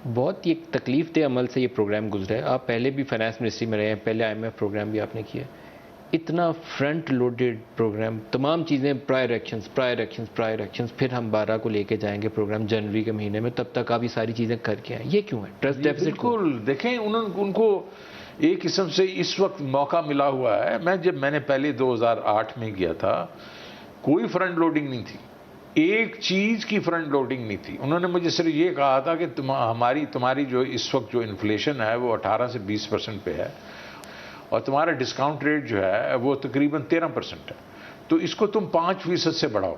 बहुत ही एक तकलीफ दे अमल से ये प्रोग्राम गुजरा है। आप पहले भी फाइनेंस मिनिस्ट्री में रहे हैं, पहले IMF प्रोग्राम भी आपने किया। इतना फ्रंट लोडेड प्रोग्राम, तमाम चीज़ें, प्रायर एक्शंस, फिर हम 12 को लेके जाएंगे प्रोग्राम जनवरी के महीने में, तब तक आप ये सारी चीज़ें करके आए। ये क्यों है? ट्रस्ट डेफिसिट को बिल्कुल देखें, उनको एक किस्म से इस वक्त मौका मिला हुआ है। मैंने पहले 2008 में किया था, कोई फ्रंट लोडिंग नहीं थी, एक चीज की फ्रंट लोडिंग नहीं थी। उन्होंने मुझे सिर्फ ये कहा था कि तुम्हारी जो इस वक्त जो इन्फ्लेशन है वो 18 से 20% पे है और तुम्हारा डिस्काउंट रेट जो है वो तकरीबन 13% है, तो इसको तुम 5% से बढ़ाओ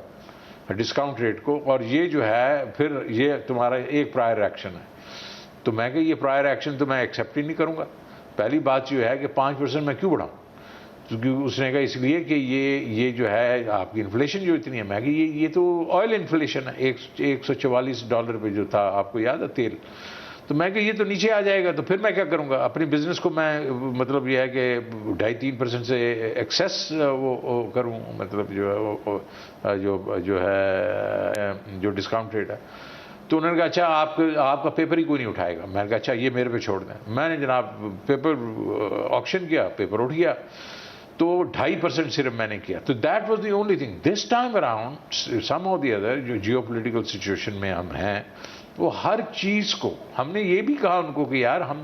डिस्काउंट रेट को, और ये जो है फिर ये तुम्हारा एक प्रायर एक्शन है। तो मैं कहा ये प्रायर एक्शन तो मैं एक्सेप्ट ही नहीं करूंगा। पहली बात जो है कि 5% मैं क्यों बढ़ाऊं, क्योंकि उसने कहा इसलिए कि ये जो है आपकी इन्फ्लेशन जो इतनी है। मैं कि ये तो ऑयल इन्फ्लेशन है, $144 पे जो था, आपको याद है तेल। तो मैं कि ये तो नीचे आ जाएगा, तो फिर मैं क्या करूंगा, अपनी बिजनेस को मैं मतलब ये है कि 2.5-3% से एक्सेस वो करूं, मतलब जो है जो डिस्काउंट रेट है। तो उन्होंने कहा अच्छा आपका पेपर ही कोई नहीं उठाएगा। मैंने कहा अच्छा ये मेरे पे छोड़ दें। मैंने जनाब पेपर ऑक्शन किया, पेपर उठ गया, तो 2.5% सिर्फ मैंने किया। तो that was the only thing. This time around some of the other जो जियोपॉलिटिकल सिचुएशन में हम हैं, वो हर चीज को हमने ये भी कहा उनको कि यार हम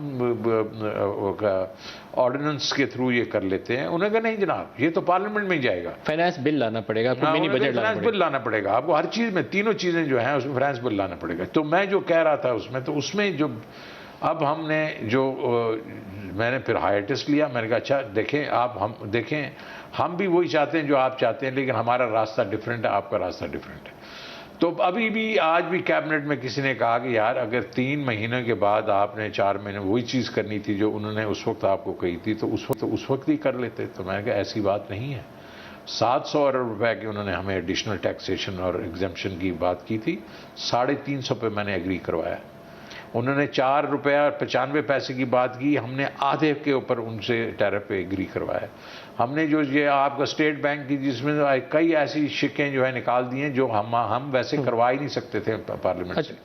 ऑर्डिनेंस के थ्रू ये कर लेते हैं। उन्होंने कहा नहीं जनाब, ये तो पार्लियामेंट में ही जाएगा, फाइनेंस बिल लाना पड़ेगा, मिनी बजट फाइनेंस बिल लाना पड़ेगा आपको, हर चीज में तीनों चीजें जो हैं उसमें फाइनेंस बिल लाना पड़ेगा। तो मैं जो कह रहा था उसमें, तो उसमें जो अब हमने जो मैंने फिर हाइएटस लिया। मैंने कहा अच्छा देखें हम भी वही चाहते हैं जो आप चाहते हैं, लेकिन हमारा रास्ता डिफरेंट है, आपका रास्ता डिफरेंट है। तो अभी भी आज भी कैबिनेट में किसी ने कहा कि यार अगर 3 महीने के बाद आपने 4 महीने वही चीज़ करनी थी जो उन्होंने उस वक्त आपको कही थी, तो उस वक्त ही कर लेते। तो मैंने कहा ऐसी बात नहीं है। 700 अरब रुपए की उन्होंने हमें एडिशनल टैक्सेशन और एग्जेम्पशन की बात की थी, 350 पे मैंने एग्री करवाया। उन्होंने ₹4.95 की बात की, हमने आधे के ऊपर उनसे टैरिफ पे एग्री करवाया। हमने जो ये आपका स्टेट बैंक की, जिसमें कई ऐसी शिकें जो है निकाल दी हैं जो हम वैसे करवा ही नहीं सकते थे पार्लियामेंट से।